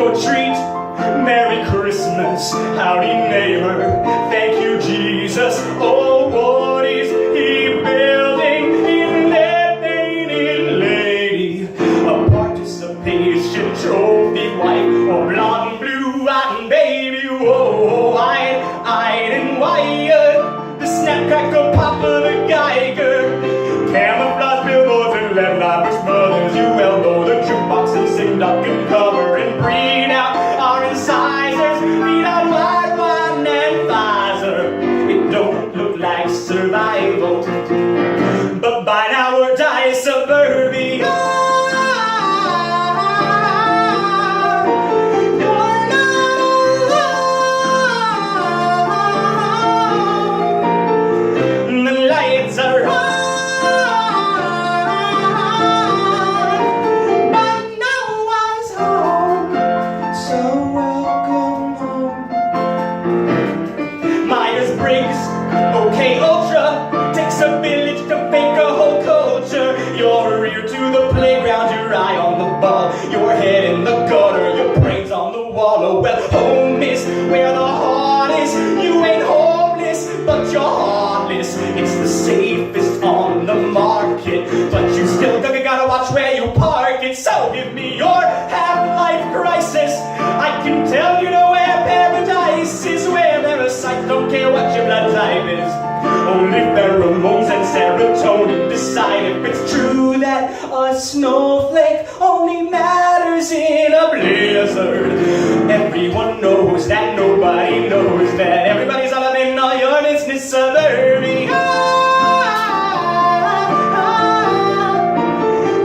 or treat. Merry Christmas, howdy neighbor, thank you Jesus. Oh, what is he building in that painted lady? A participation trophy wife, or blonde, blue-eyed baby. Oh, eyed and wired, the snapcracker popper, the Geiger, camouflage billboards and lead Irish brothers. You elbow the jukebox and sing duck and cover and breed out our incisors, read out white wine and Pfizer. It don't look like survival, but by now we're dying suburbia. Your head in the gutter, your brains on the wall. Oh well, home is where the heart is. You ain't homeless, but you're heartless. It's the safest on the market, but you still gotta watch where you park it. So give me your half-life crisis. I can tell you know where paradise is, where parasites don't care what your blood type is. Only pheromones and serotonin decide if it's true that a snowflake only matters in a blizzard. Everyone knows that nobody knows that everybody's all up in all your business, suburbia.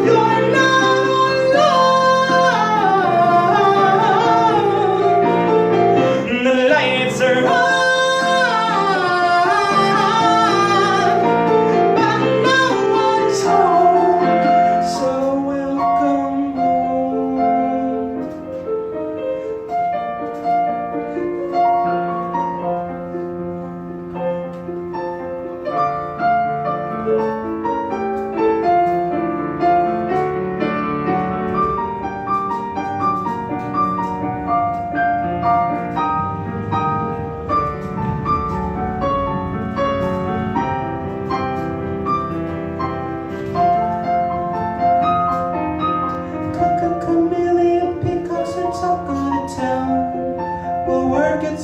You're not alone. The lights are on.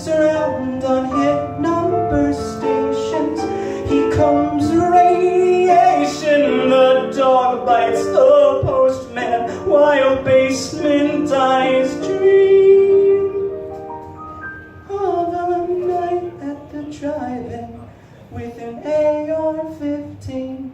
Around on hit number stations, he comes radiation. The dog bites the postman while basement eyes dream of a night at the drive-in with an AR-15.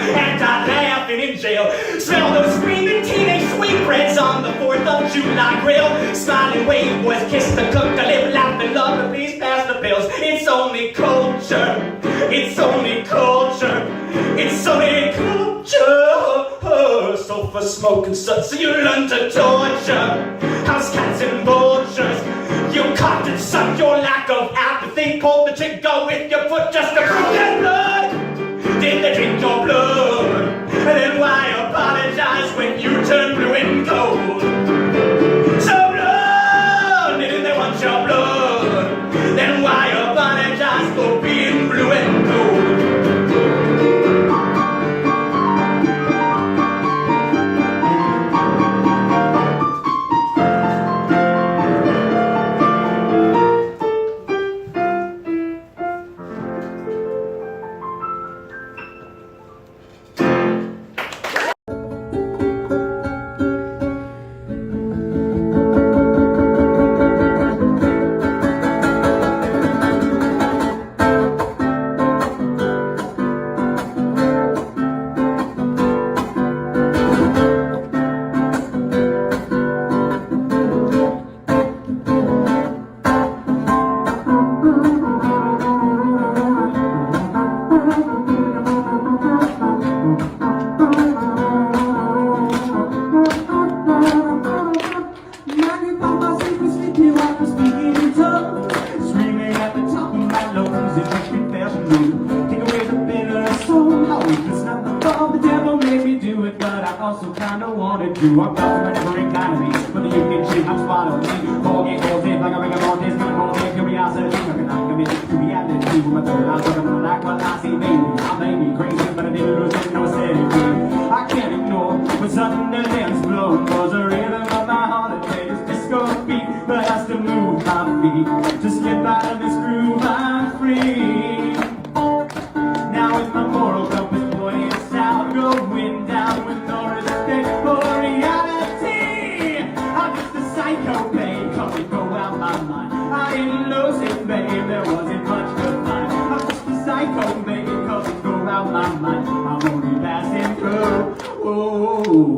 And I'm laughing in jail. Smell those screaming teenage sweetbreads on the 4th of July grill. Smiling wave boys kiss the cook, to live, laugh, and love, and please pass the bills. It's only culture. It's only culture. It's only culture. Sofa smoke and such, so you learn to torture house cats and vultures. You cocked and sucked your lack of apathy. Pulled the trigger with your foot just to prove their blood. Did they drink your blood? And then why apologize when you turn blue and cold? So blood, didn't they want your blood? Then why apologize for being blue and cold? screaming at the top of my lungs, it's a confession. Take away the bitter soul, how weak the snap above. The devil made me do it, but I also kinda wanted to. I'm not from a different economy, but the UK shit I'm swallowing. Forget girls, like a ring of all this, gonna go take curiosity. I'm not committed to reality. With my third eye, looking like what I see, baby. I may be crazy, but I didn't lose it, no steady. I can't ignore when suddenly the winds blow. Cause the rhythm of my heart, it plays disco beat. But I still move my feet to slip out of this groove, I'm free. Now with my moral compass pointing south, going down with no respect for reality. I'm just a psycho, babe, come and go out my mind. I ain't losing, babe, there wasn't much to find. I'm just a psycho, babe, come and go out my mind. I'm only passing through. Ooh.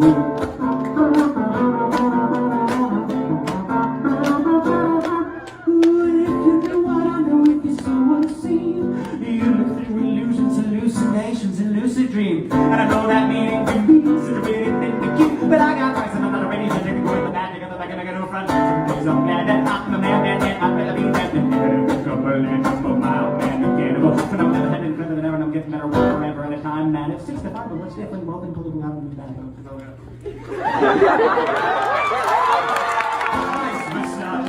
And I know that meaning can be considered anything to keep. But I got Christ and I'm not ready to take a go in the back, together back and I go front. Because I'm glad that I'm a man, I'm better be that than compilation for my man cannibal. But I'm never heading further than ever and I'm getting better forever at a time, man. It's 65, but what's different? Well, then pulling out of the back.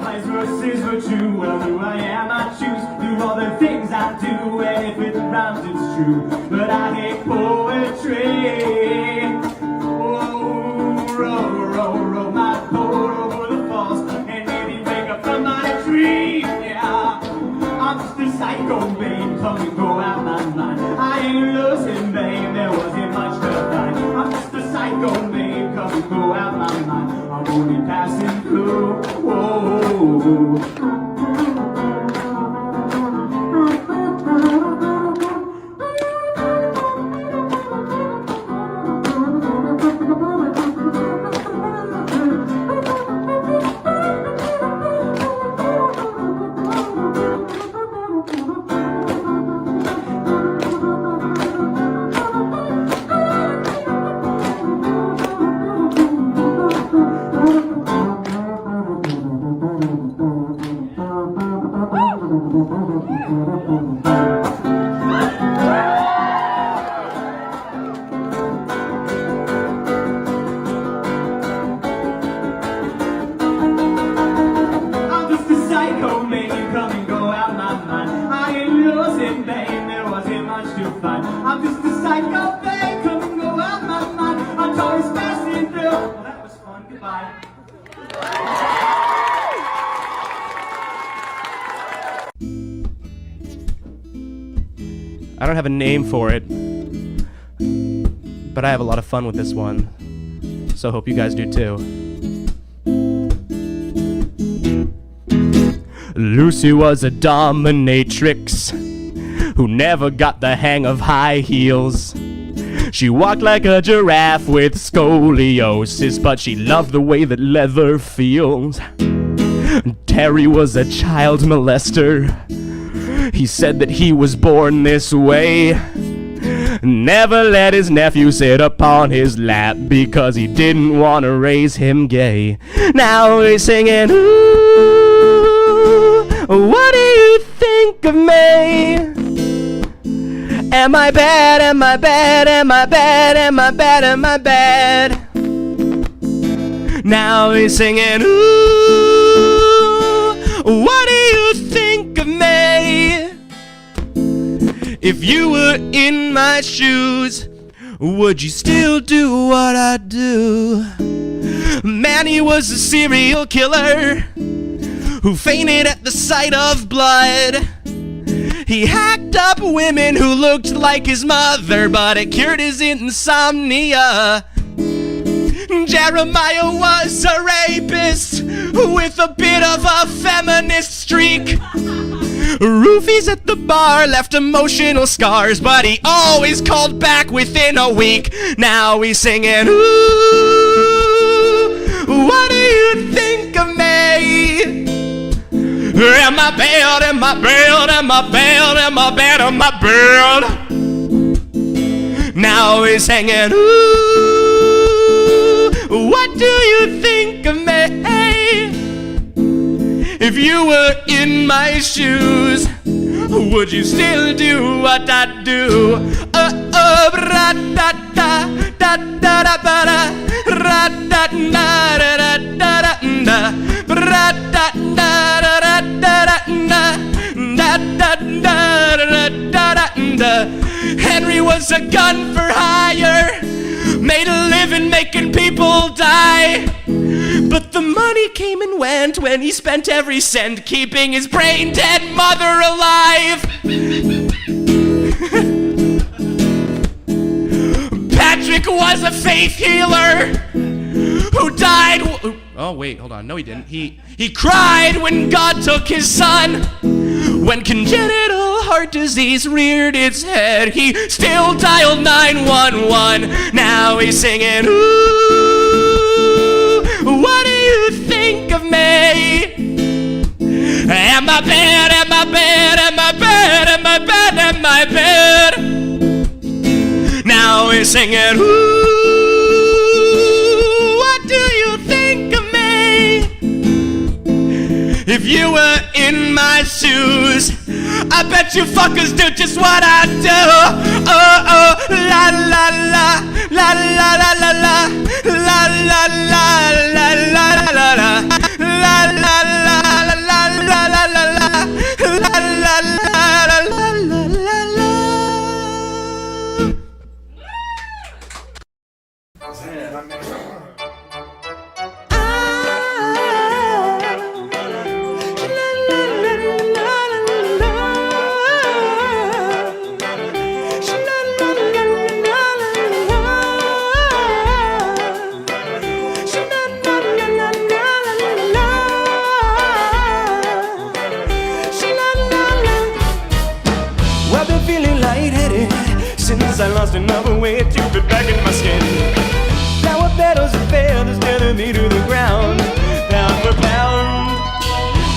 Lies versus virtue, well, who I am, I choose. Do all the things I do, and if it rhymes, it's true. But I hate poetry. Oh, row my boat over the falls, and maybe wake up from my dream. Yeah, I'm just a psycho, babe, come and go out my mind. I ain't losing, babe, there wasn't much to find. I'm just a psycho, babe, come and go out my mind. I'm only passing through. Whoa. I'm just a psycho, babe, come and go out my mind. I'm always passing through. Well, that was fun, goodbye. I don't have a name for it, but I have a lot of fun with this one, so hope you guys do too. Lucy was a dominatrix who never got the hang of high heels. She walked like a giraffe with scoliosis, but she loved the way that leather feels. Terry was a child molester. He said that he was born this way. Never let his nephew sit upon his lap because he didn't want to raise him gay. Now he's singing, ooh, what do you think of me? Am I bad, am I bad, am I bad, am I bad, am I bad? Now he's singing, ooh, what do you think of me? If you were in my shoes, would you still do what I do? Manny was a serial killer who fainted at the sight of blood. He hacked up women who looked like his mother, but it cured his insomnia. Jeremiah was a rapist with a bit of a feminist streak. Roofies at the bar left emotional scars, but he always called back within a week. Now he's singing, ooh, what do you think of me? Am I bad, am I bad, am I bad, am I bad, am I bad? Now he's singing, ooh, what do you think of me? If you were in my shoes, would you still do what I do? Henry was a gun for hire, made a living making people die. But the money came and went when he spent every cent keeping his brain dead mother alive. Patrick was a faith healer who died. Oh wait, hold on. No, he didn't. He cried when God took his son. When congenital heart disease reared its head, he still dialed 911. Now he's singing, ooh, what do you think of me? Am I bad, am I bad, am I bad, am I bad, am I bad? Now he's singing, ooh, what do you think of me? If you were in my shoes, I bet you fuckers do just what I do. Oh, oh, la la la, la la la la la, la la la la la la la, la la la la la la la la, la la la la la la. Since I lost enough weight to fit back in my skin. Now what petals and feathers tether me to the ground, pound for pound.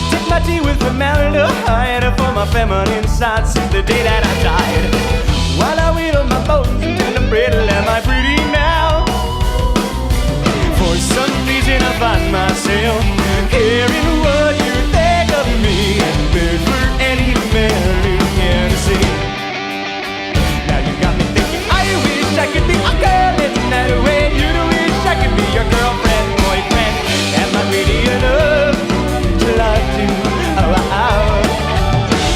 Take my tea with formaldehyde for my feminine side since the day that I died. While I wheedle my bones until I'm brittle, am I pretty now? For some reason I find myself hearing what you think of me, good for any man who can see. I could be a girl in that way. You don't wish I could be your girlfriend, boyfriend. Am I pretty enough to love you? Oh, oh.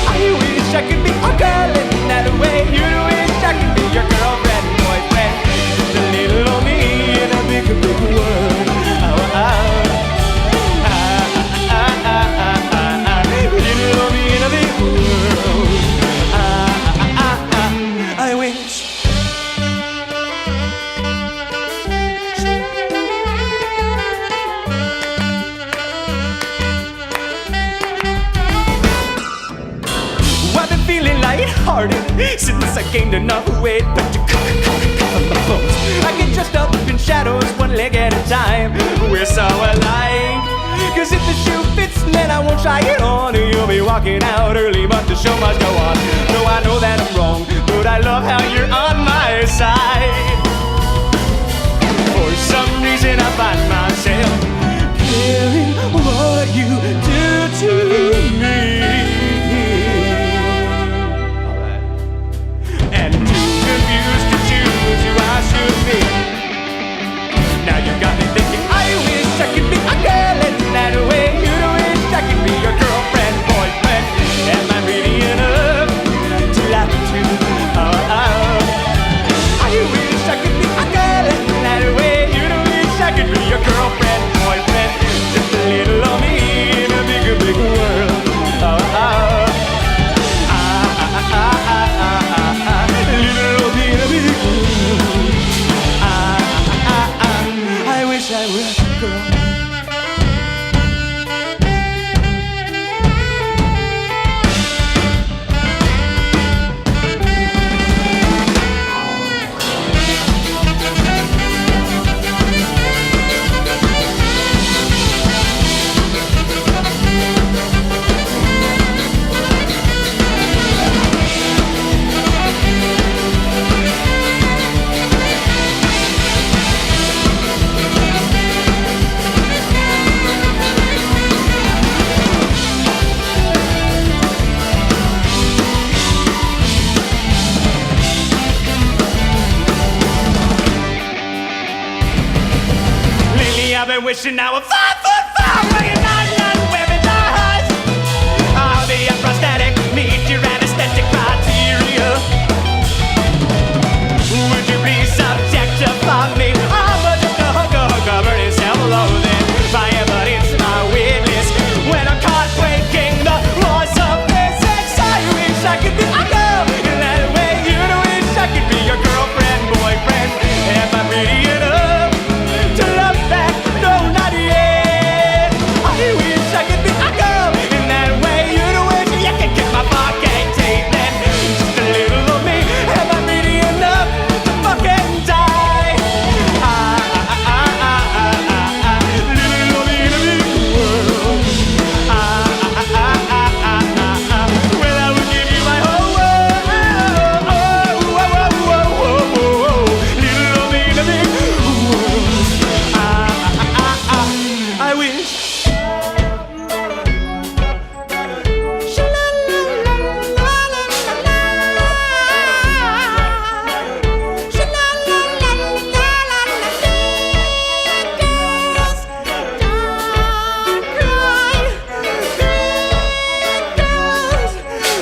I wish I could be a girl in that way. You don't wish I could be your girlfriend, boyfriend. Just a little of me in a big, big world. Oh, oh. Little of me in a big world. I wish. Since I gained enough weight, but to cover my bones, I get dressed up in shadows, one leg at a time. We're so alike, cause if the shoe fits, then I won't try it on. You'll be walking out early, but the show must go on. No, I know that I'm wrong, but I love how you're on my side. For some reason I find myself caring what you do to me. Now you got me thinking, I wish I could be a girl in that way. You don't wish I could be your girlfriend, boyfriend. Am I pretty enough to love you? Oh, oh. I wish I could be a girl in that way. You don't wish I could be your girlfriend, boyfriend. Just a little of me in a bigger, bigger world. wishing I was 5'4", weighing 9'9", wearing the highs. I'll be a prosthetic, meet your anesthetic criteria. Would you please subjectify me? I'm just a hooker, burning self-loathing. My evidence, my witness. When I'm caught breaking the laws of physics, I wish I could be a girl. In that way, you'd wish I could be your girlfriend, boyfriend. Am I pretty enough to love back? No, not yet. I wish I could be a girl. In that way, you'd wish you could get my fucking teeth in. Just a little of me. Am I pretty enough to fucking die? Living on the inner world. Well, I would give you my whole world. Little on the inner world. I wish.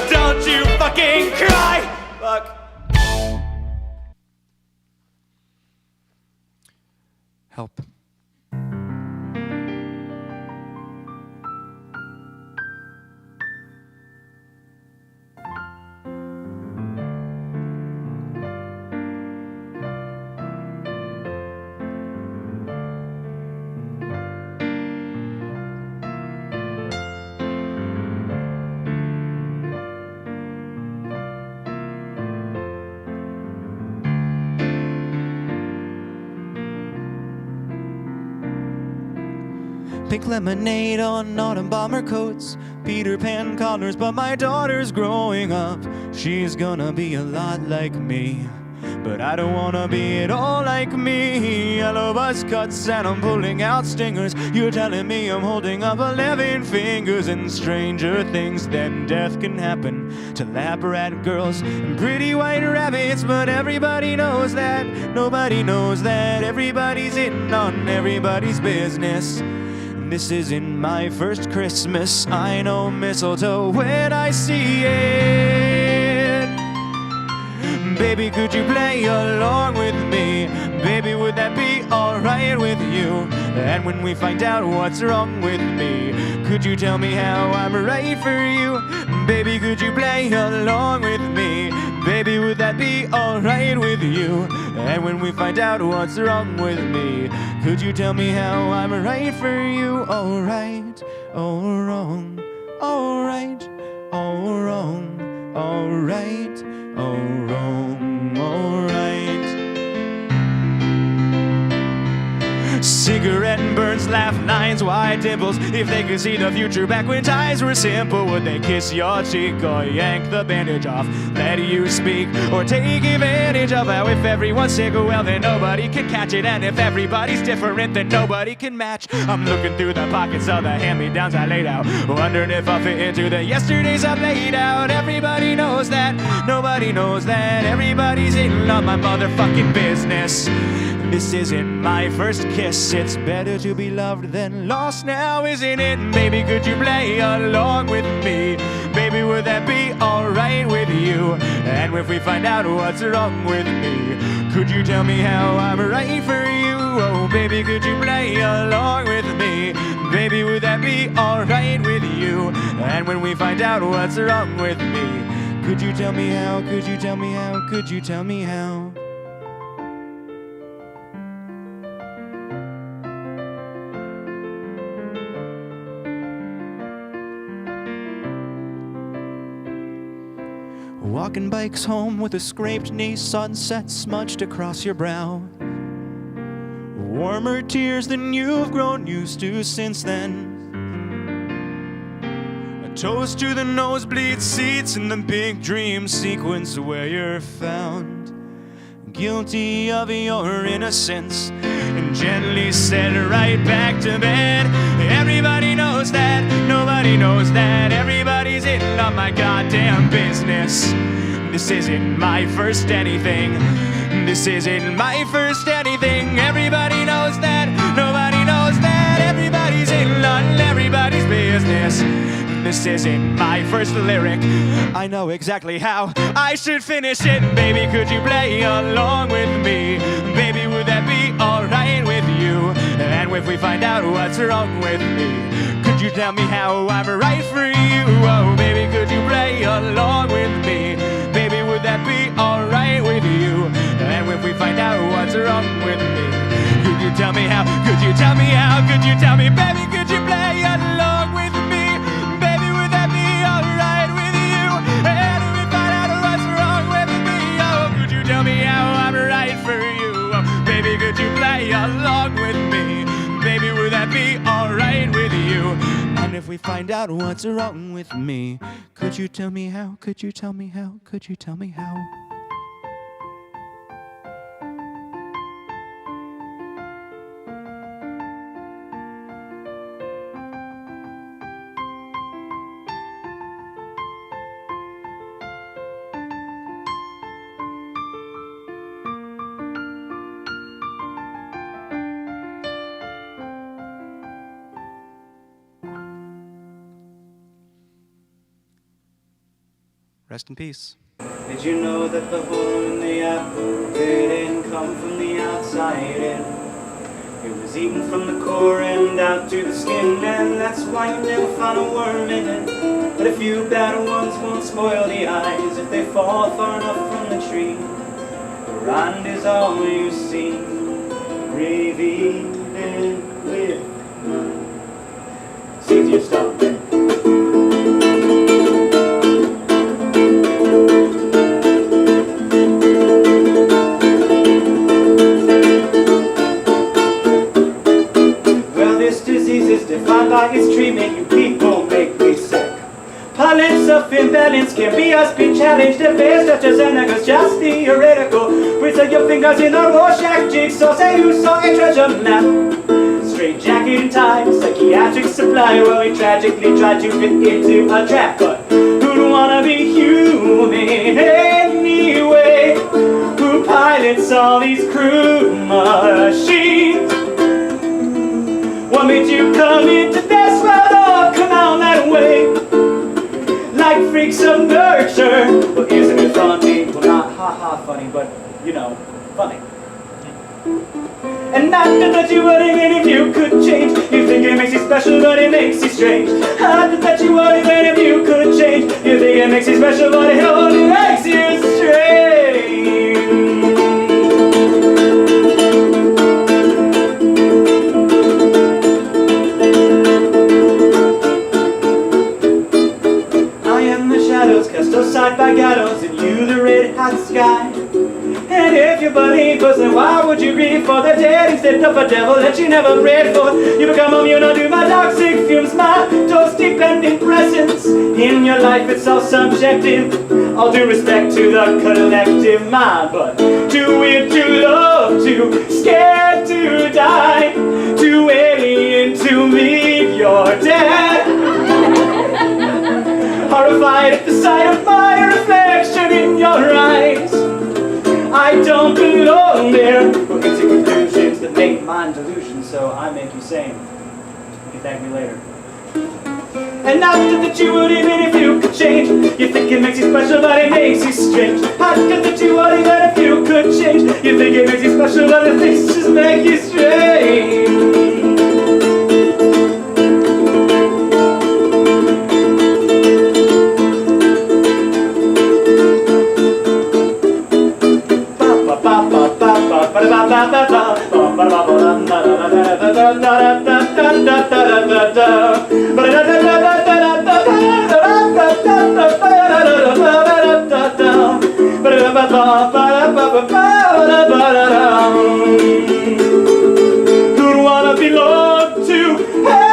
Don't you fucking cry! Fuck. Help. Pink lemonade on autumn bomber coats, Peter Pan collars, but my daughter's growing up. She's gonna be a lot like me, but I don't wanna be at all like me. Yellow buzz cuts and I'm pulling out stingers. You're telling me I'm holding up 11 fingers, and stranger things than death can happen to lab rat girls and pretty white rabbits. But everybody knows that, nobody knows that everybody's in on everybody's business. This isn't my first Christmas. I know mistletoe when I see it. Baby, could you play along with me? Baby, would that be alright with you? And when we find out what's wrong with me, could you tell me how I'm right for you? Baby, could you play along with me? Baby, would that be alright with you? And when we find out what's wrong with me, could you tell me how I'm right for you? Alright, or wrong, alright, or wrong, alright, or wrong, alright. Cigarette burns, laugh lines, wide dimples. If they could see the future back when ties were simple, would they kiss your cheek or yank the bandage off? Let you speak or take advantage of how if everyone's sick, well then nobody can catch it. And if everybody's different, then nobody can match. I'm looking through the pockets of the hand-me-downs I laid out, wondering if I fit into the yesterdays I've laid out. Everybody knows that, nobody knows that everybody's in on my motherfucking business. This isn't my first kiss. It's better to be loved than lost now, isn't it? Baby, could you play along with me? Baby, would that be alright with you? And if we find out what's wrong with me, could you tell me how I'm right for you? Oh, baby, could you play along with me? Baby, would that be alright with you? And when we find out what's wrong with me, could you tell me how? Could you tell me how? Could you tell me how? Walking bikes home with a scraped knee, sunset smudged across your brow. Warmer tears than you've grown used to since then. A toast to the nosebleed seats in the big dream sequence where you're found guilty of your innocence and gently sent right back to bed. Everybody knows that, nobody knows that everybody's in on my goddamn business. This isn't my first anything. This isn't my first anything. Everybody knows that, nobody knows that nobody's business. This isn't my first lyric. I know exactly how I should finish it. Baby, could you play along with me? Baby, would that be alright with you? And if we find out what's wrong with me, could you tell me how I'm right for you? Oh, baby, could you play along with me? Baby, would that be alright with you? And if we find out what's wrong with me, could you tell me how? Could you tell me how? Could you tell me, baby, could you play along with me? Baby, would that be alright with you? And if we find out what's wrong with me, oh, could you tell me how I'm right for you? Oh, baby, could you play along with me? Baby, would that be alright with you? And if we find out what's wrong with me, could you tell me how? Could you tell me how? Could you tell me how? Rest in peace. Did you know that the hole in the apple didn't come from the outside in? It was eaten from the core and out to the skin, and that's why you never find a worm in it. But a few bad ones won't spoil the eyes if they fall far enough from the tree. The rind is all you see, revealing with seeds you stop. Defined by its treatment, you people make me sick. Pilots of imbalance can be a speed challenge. The best touches and niggas just theoretical. Bristle your fingers in a Rorschach jigsaw. Say you saw a treasure map. Straight jacket and tie, psychiatric supply. Well, we tragically tried to fit into a trap, but who'd wanna be human anyway? Who pilots all these crude machines? What made you come into this world or come out that way? Like freaks of nurture. Well, isn't it funny? Well, not ha-ha funny, but, you know, funny. And after that you wouldn't even if you could change. You think it makes you special, but it makes you strange. After that you wouldn't even if you could change. You think it makes you special, but it only makes you strange. Cast aside by gallows and you the red hot sky. And if your buddy was, then why would you grieve for the dead instead of a devil that you never prayed for? You become immune to my toxic fumes, my dose-dependent presence. In your life it's all subjective. All due respect to the collective mind, but too weird to love, too scared to die, too alien to leave your dead. Horrified at the sight of my reflection in your eyes. I don't belong there. We'll get to conclusions that make mind delusion, so I make you sane. You can thank me later. And after that you would even if you could change. You think it makes you special, but it makes you strange. After that you would even if you could change. You think it makes you special, but it makes just make you strange. Don't wanna belong to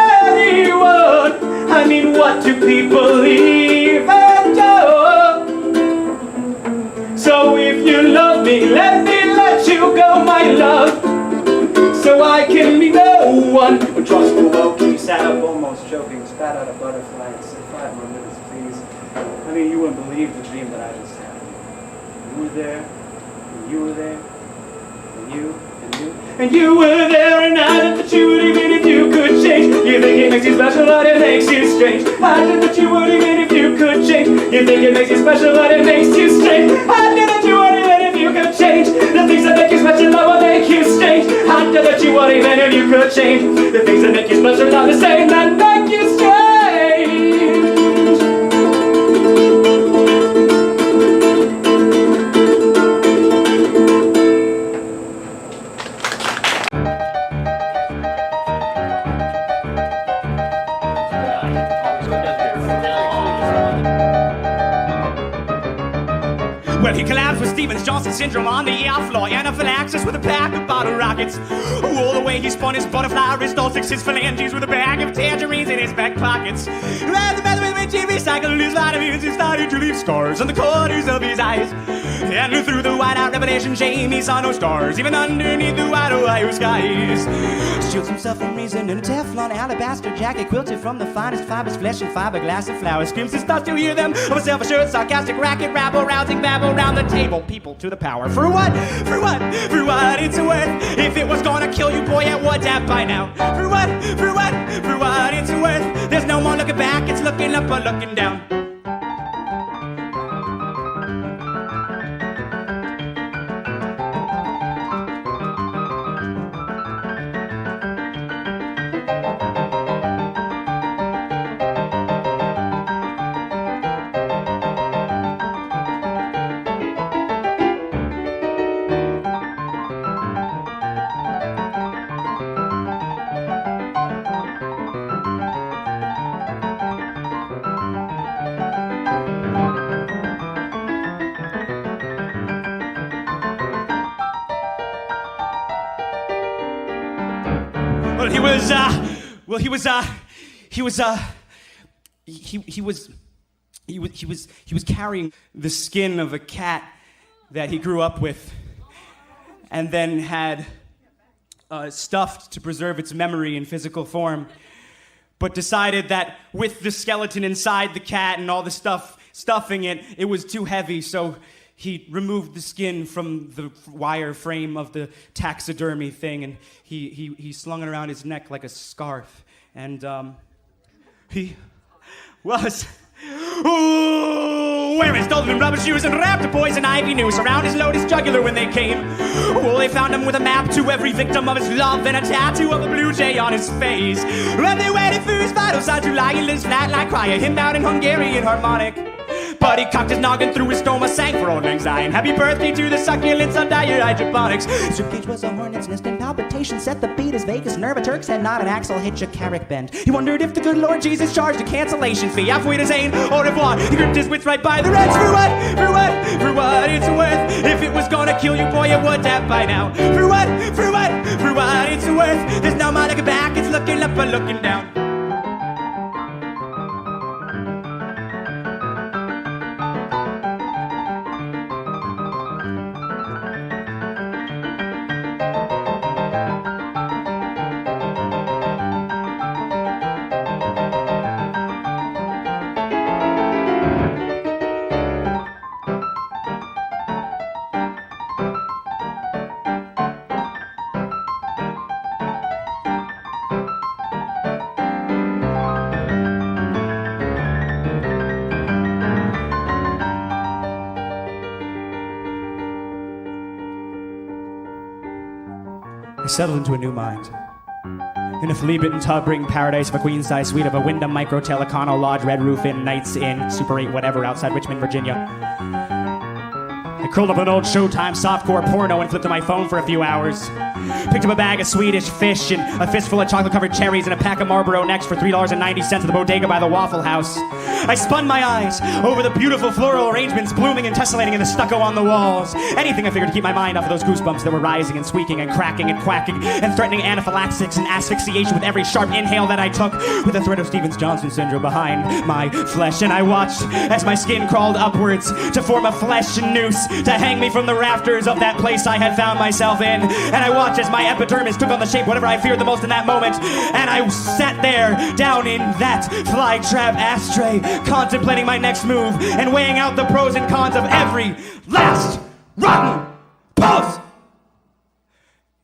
anyone. I mean, what do people even do? So if you love me, let me let you go, my love. So I can be no one. When trust will low key, sat up almost choking, spat out a butterfly and said 5 more minutes, please. I mean, you wouldn't believe the dream that I just had. You were there, and you were there, and you, and you, and you were there, and I bet that you would even if you could change. You think it makes you special, but it makes you strange. I did that you would even if you could change. You think it makes you special, but it makes you strange. I did that you would even if you could change. The things that make you special are what make you strange. I did that you would even if you could change. The things that make you special are the same that make you strange. Well, he collapsed with Stevens-Johnson syndrome on the ER floor, anaphylaxis with a pack of bottle rockets. All the way he spun his butterfly wrist, all six his phalanges with a bag of tangerines in his back pockets. Ran the method with which he recycled his vitamins, he started to leave scars on the corners of his eyes. And through the whiteout revelation shame, he saw no stars, even underneath the white Ohio skies. Shields himself from reason in a Teflon alabaster jacket, quilted from the finest fibers, flesh and fiberglass of flowers. Screams his thoughts to hear them of a self-assured, sarcastic racket, rabble, rousing babble round the table. People to the power. For what? For what? For what it's worth? If it was gonna kill you, boy, it would have by now. For what? For what? For what it's worth? There's no more looking back, it's looking up or looking down. He was carrying the skin of a cat that he grew up with, and then had stuffed to preserve its memory in physical form, but decided that with the skeleton inside the cat and all the stuffing it, it was too heavy, so he removed the skin from the wire frame of the taxidermy thing, and he slung it around his neck like a scarf. And he was wearing stolen rubber shoes and wrapped a poison ivy noose around his lotus jugular when they came. Well, they found him with a map to every victim of his love and a tattoo of a blue jay on his face. When they waited for his vital signs to lie, he lives flat like crying, him down in Hungarian harmonic. But he cocked his noggin through his stoma, sang for old lang syne. Happy birthday to the succulents on diet hydroponics. Ribcage was a hornet's nest and palpitation set the beat as vagus nerve. A Turk's had not an axle hitch, a carrick bend. He wondered if the good Lord Jesus charged a cancellation fee. Auf Wiedersehen, au revoir. He gripped his wits right by the reds. For what? For what? For what it's worth? If it was gonna kill you, boy, it would have by now. For what? For what? For what it's worth? There's no more looking back, it's looking up or looking down. I settled into a new mind. In a flea-bitten tub-ring paradise of a queen-size suite of a Wyndham Micro Telecano Lodge Red Roof Inn, Nights Inn, Super 8 whatever outside Richmond, Virginia. I curled up an old Showtime softcore porno and flipped on my phone for a few hours. Picked up a bag of Swedish fish and a fistful of chocolate-covered cherries and a pack of Marlboro Next for $3.90 at the bodega by the Waffle House. I spun my eyes over the beautiful floral arrangements blooming and tessellating in the stucco on the walls. Anything I figured to keep my mind off of those goosebumps that were rising and squeaking and cracking and quacking and threatening anaphylaxis and asphyxiation with every sharp inhale that I took, with a thread of Stevens-Johnson syndrome behind my flesh. And I watched as my skin crawled upwards to form a flesh noose to hang me from the rafters of that place I had found myself in. And I watched as my epidermis took on the shape whatever I feared the most in that moment. And I sat there, down in that flytrap ashtray, contemplating my next move and weighing out the pros and cons of every last rotten pose.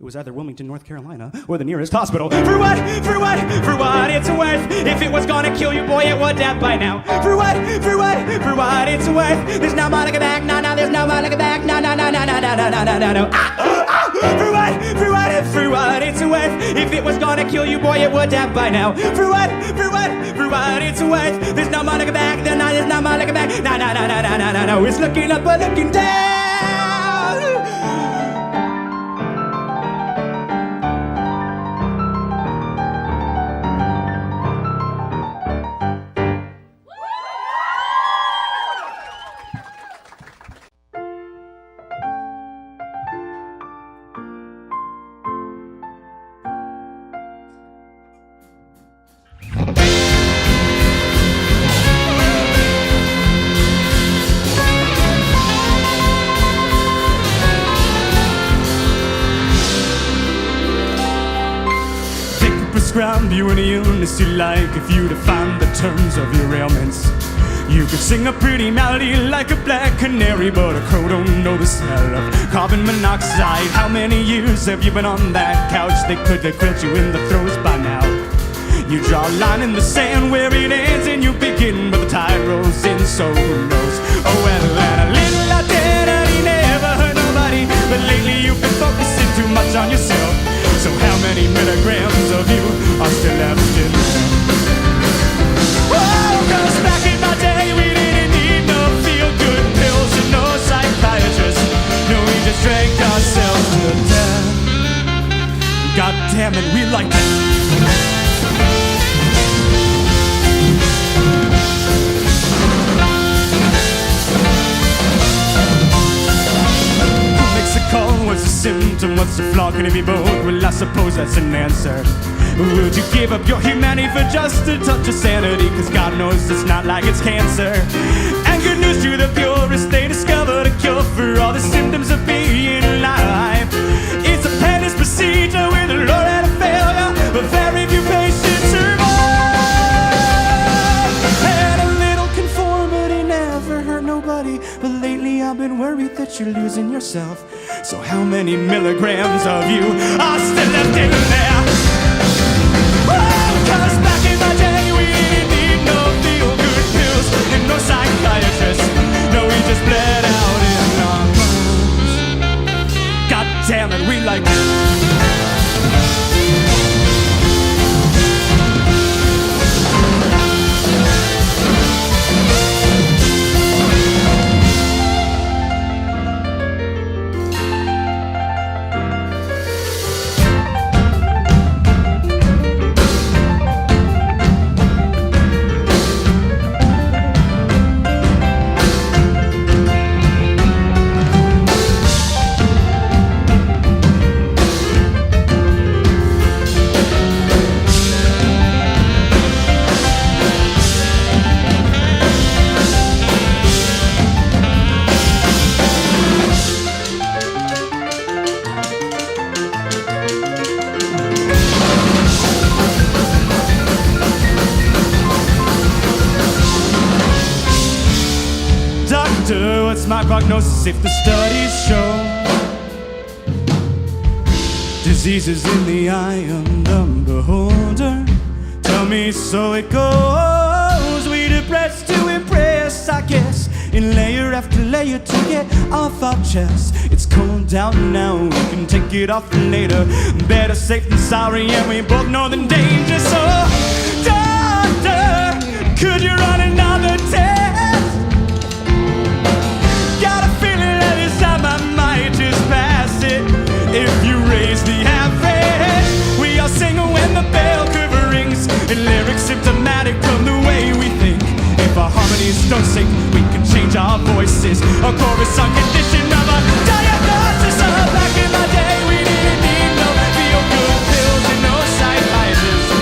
It was either Wilmington, North Carolina, or the nearest hospital. For what? For what? For what it's worth. If it was gonna kill you, boy, it would have by now. For what? For what? For what it's worth. There's no more looking back. No, no, there's no more looking back. No, no, no, no, no, no, no, no, no, no. For what? For what? For what it's worth. If it was gonna kill you, boy, it would have by now. For what? For what? For what it's worth. There's no more looking back. No, there's no more looking back. No, no, no, no, no, no, no, no. It's looking up or looking down. Prescribe you any illness you like if you define the terms of your ailments. You could sing a pretty melody like a black canary, but a crow don't know the smell of carbon monoxide. How many years have you been on that couch? They could have quilled you in the throes by now. You draw a line in the sand where it ends and you begin, but the tide rolls in, so who knows? Oh, well, and a little identity never hurt nobody, but lately you've been focusing too much on yourself. So how many milligrams of you are still left in there? Oh, 'cause back in my day we didn't need no feel-good pills and no psychiatrists. No, we just drank ourselves to death. God damn it, we like that. Call, what's the symptom, what's the flaw, can it be both? Well, I suppose that's an answer. Would you give up your humanity for just a touch of sanity? 'Cause God knows it's not like it's cancer. And good news to the purest, they discovered a cure for all the symptoms of being alive. It's a painless procedure with a low rate of failure, but very few patients survive. And a little conformity never hurt nobody, but lately I've been worried that you're losing yourself. So how many milligrams of you are still left in there? Oh, 'cause back in my day we didn't need no feel-good pills and no psychiatrists. No, we just bled out in our bones. God damn it, we like that. What's my prognosis if the studies show diseases in the eye of the beholder? Tell me so it goes. We depress to impress, I guess, in layer after layer to get off our chest. It's cold out now, we can take it off later. Better safe than sorry, and we both know the danger. So, doctor, could you run another test? If you raise the average, we all sing when the bell curve rings, and lyrics symptomatic of the way we think. If our harmonies don't sync, we can change our voices. A chorus on condition of a diagnosis. Back in my day, we didn't need no feel-good pills and no psychiatrists.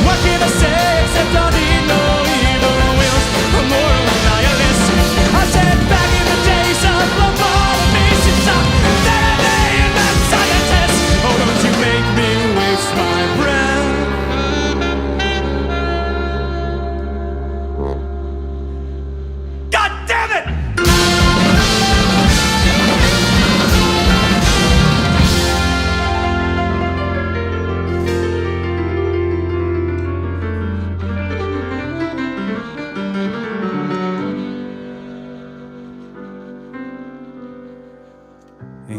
What can I say except I need no evil wills, a moral nihilist? I said back in the days of lobotomies, it's up. Oh, don't you make me waste my breath. God damn it!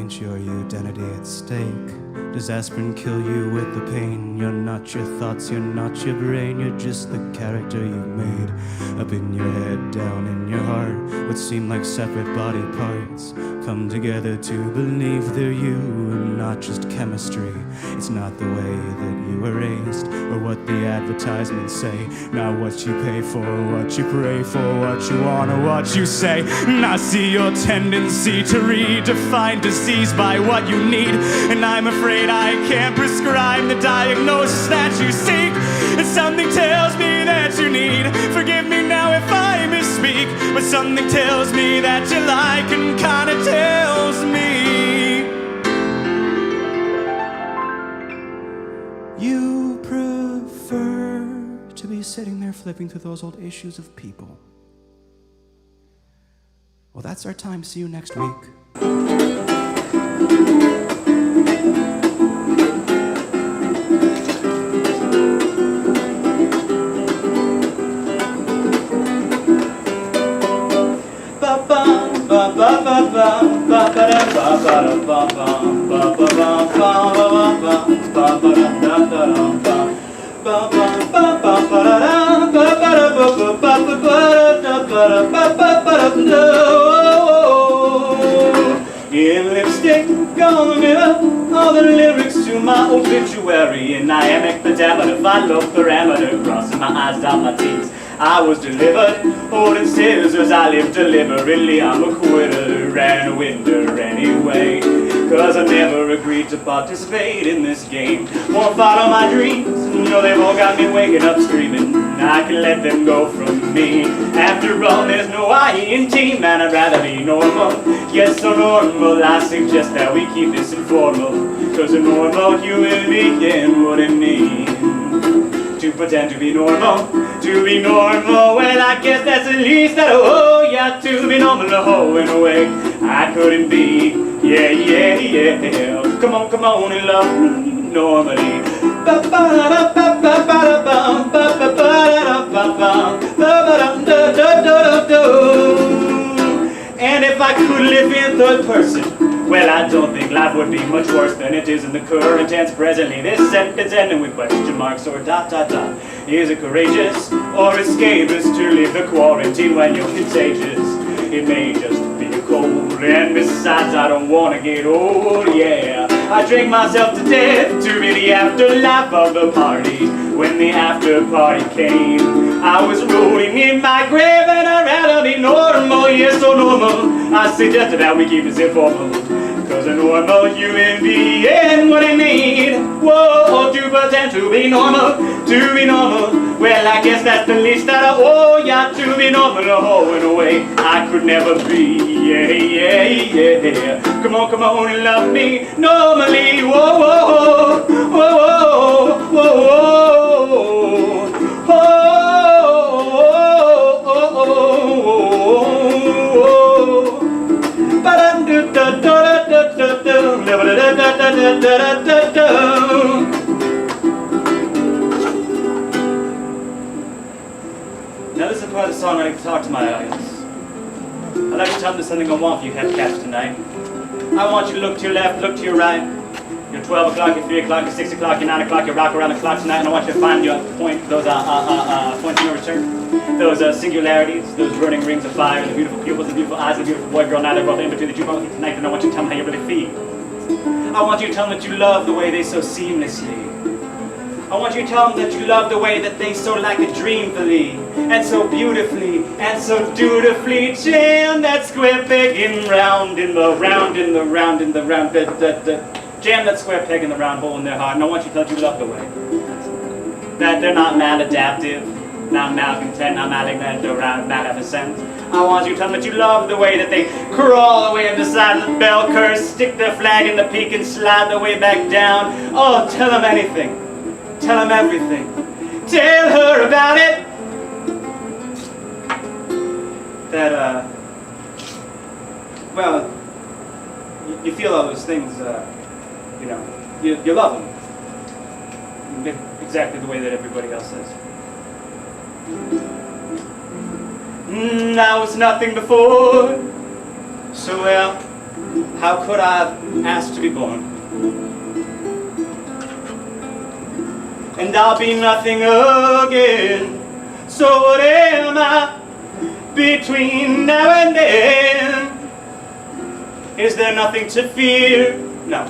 point your identity at stake? Does aspirin kill you with the pain? You're not your thoughts, you're not your brain, you're just the character you've made. Up in your head, down in your heart, what seem like separate body parts come together to believe they're you, and not just chemistry. It's not the way that you were raised, or what the advertisements say. Not what you pay for, what you pray for, what you want or what you say. And I see your tendency to redefine disease by what you need, and I'm afraid I can't prescribe the diagnosis that you seek. And something tells me that you need, forgive me now if I misspeak, but something tells me that you like and kinda tells me you prefer to be sitting there flipping through those old issues of People. Well, that's our time. See you next week. In lipstick on the mirror, all the lyrics to my obituary, and I am epidemic, I love parameter, crossing my eyes down my teeth. I was delivered, holding scissors, I live deliberately, I'm a quitter and a winner anyway. Cause I never agreed to participate in this game. Won't follow my dreams, they've all got me waking up screaming. I can let them go from me. After all, there's no I in team, and I'd rather be normal. Yes, so normal, I suggest that we keep this informal. Cause a normal human being wouldn't need to pretend to be normal. To be normal, well I guess that's the least that oh yeah, to be normal, oh in a way I couldn't be, yeah. Come on and love me normally. And if I could live in third person, well, I don't think life would be much worse than it is in the current tense presently. This sentence ending with question marks or ... Is it courageous or escapist to leave the quarantine when you're contagious? It may just be a cold, and besides I don't want to get old, yeah. I drank myself to death to be the afterlife of the party. When the after party came, I was rolling in my grave and I'd rather be normal, yes, so normal. I suggested that we keep this informal. Cause a normal human being what it need, whoa, to pretend to be normal, well I guess that's the least that I, oh yeah, to be normal, oh in a way I could never be, yeah. Come on and love me normally, whoa. Now this is the part of the song I like to talk to my audience. I'd like to tell them there's something I want for you headcaps tonight. I want you to look to your left, look to your right. Your 12 o'clock, your 3 o'clock, your 6 o'clock, your 9 o'clock, your rock around the clock tonight, and I want you to find your point, those points of no return. Those singularities, those burning rings of fire, the beautiful pupils, the beautiful eyes, the beautiful boy, girl, neither both in between the jukebox tonight, and I want you to tell them how you really feel. I want you to tell them that you love the way they so seamlessly. I want you to tell them that you love the way that they so like a dreamfully, and so beautifully, and so dutifully jam that square peg in round, in the round, jam that square peg in the round hole in their heart. And I want you to tell them that you love the way that they're not maladaptive, not malcontent, not malignant, or maleficent. I want you to tell them that you love the way that they crawl away on the side of the bell curve, stick their flag in the peak and slide their way back down. Oh, tell them anything. Tell them everything. Tell her about it. That, well, you feel all those things, you love them. Exactly the way that everybody else says. I was nothing before, so well, How could I have asked to be born? And I'll be nothing again. So what am I between now and then? Is there nothing to fear? No.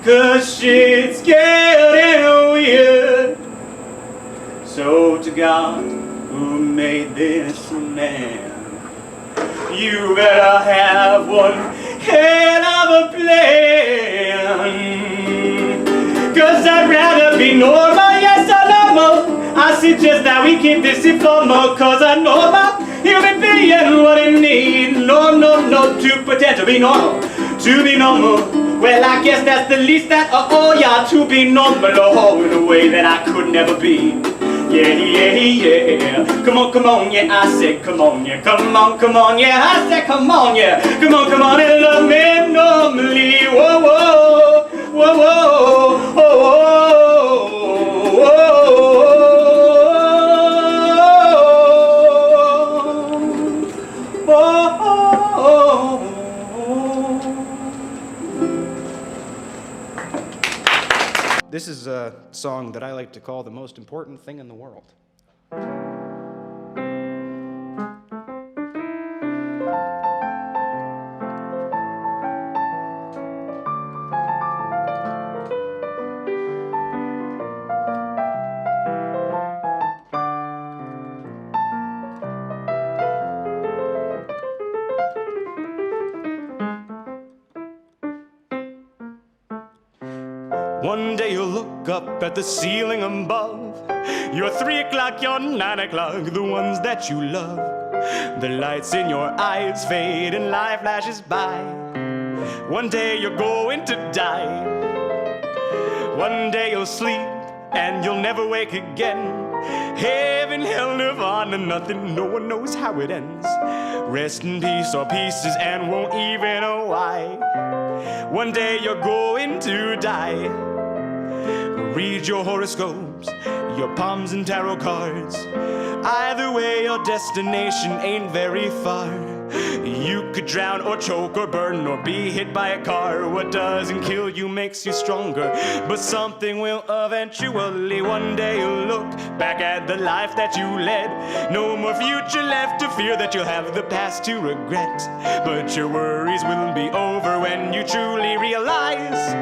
'Cause shit's getting weird. So to God, who made this man, you better have one hell of a plan. 'Cause I'd rather be normal, yes or normal. I suggest that we keep this informal, 'cause a normal human being wouldn't need no, to pretend to be normal. To be normal, well I guess that's the least that, yeah, to be normal, oh, in a way that I could never be. Yeah. Come on, yeah, I said come on, yeah. Come on, yeah, I said come on, yeah. Come on and love me normally. Whoa, whoa, whoa, whoa, whoa, whoa. This is a song that I like to call the most important thing in the world. One day you'll look up at the ceiling above. Your 3 o'clock, your 9 o'clock, the ones that you love. The lights in your eyes fade and life flashes by. One day you're going to die. One day you'll sleep and you'll never wake again. Heaven, hell, nirvana, nothing, no one knows how it ends. Rest in peace or pieces and won't even know why. One day you're going to die. Read your horoscopes, your palms and tarot cards. Either way, your destination ain't very far. You could drown or choke or burn or be hit by a car. What doesn't kill you makes you stronger, but something will eventually. One day you'll look back at the life that you led. No more future left to fear that you'll have the past to regret. But your worries will be over when you truly realize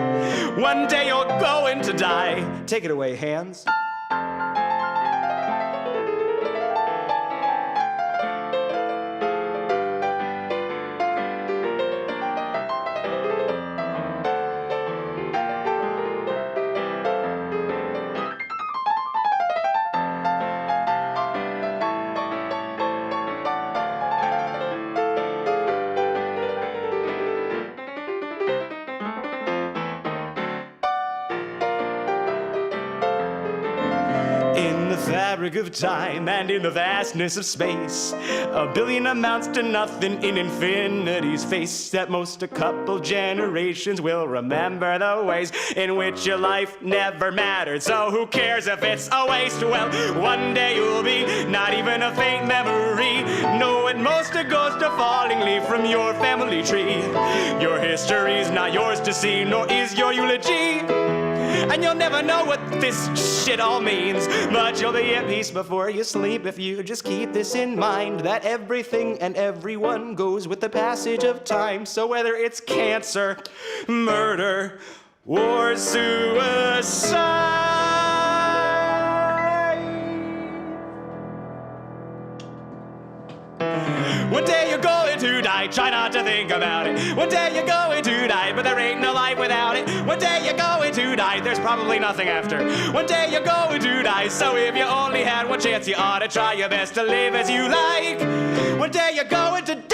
one day you're going to die. Take it away, hands. In the fabric of time and in the vastness of space, a billion amounts to nothing in infinity's face. At most a couple generations will remember the ways in which your life never mattered. So who cares if it's a waste? Well, one day you'll be not even a faint memory. No, at most a ghost, a falling leaf from your family tree. Your history's not yours to see, nor is your eulogy. And you'll never know what this shit all means, but you'll be at peace before you sleep if you just keep this in mind, that everything and everyone goes with the passage of time. So whether it's cancer, murder, or suicide, one day you're going to die, try not to think about it. One day you're going to die, but there ain't no life without it. One day you're going to die, there's probably nothing after. One day you're going to die, so if you only had one chance, you ought to try your best to live as you like. One day you're going to die.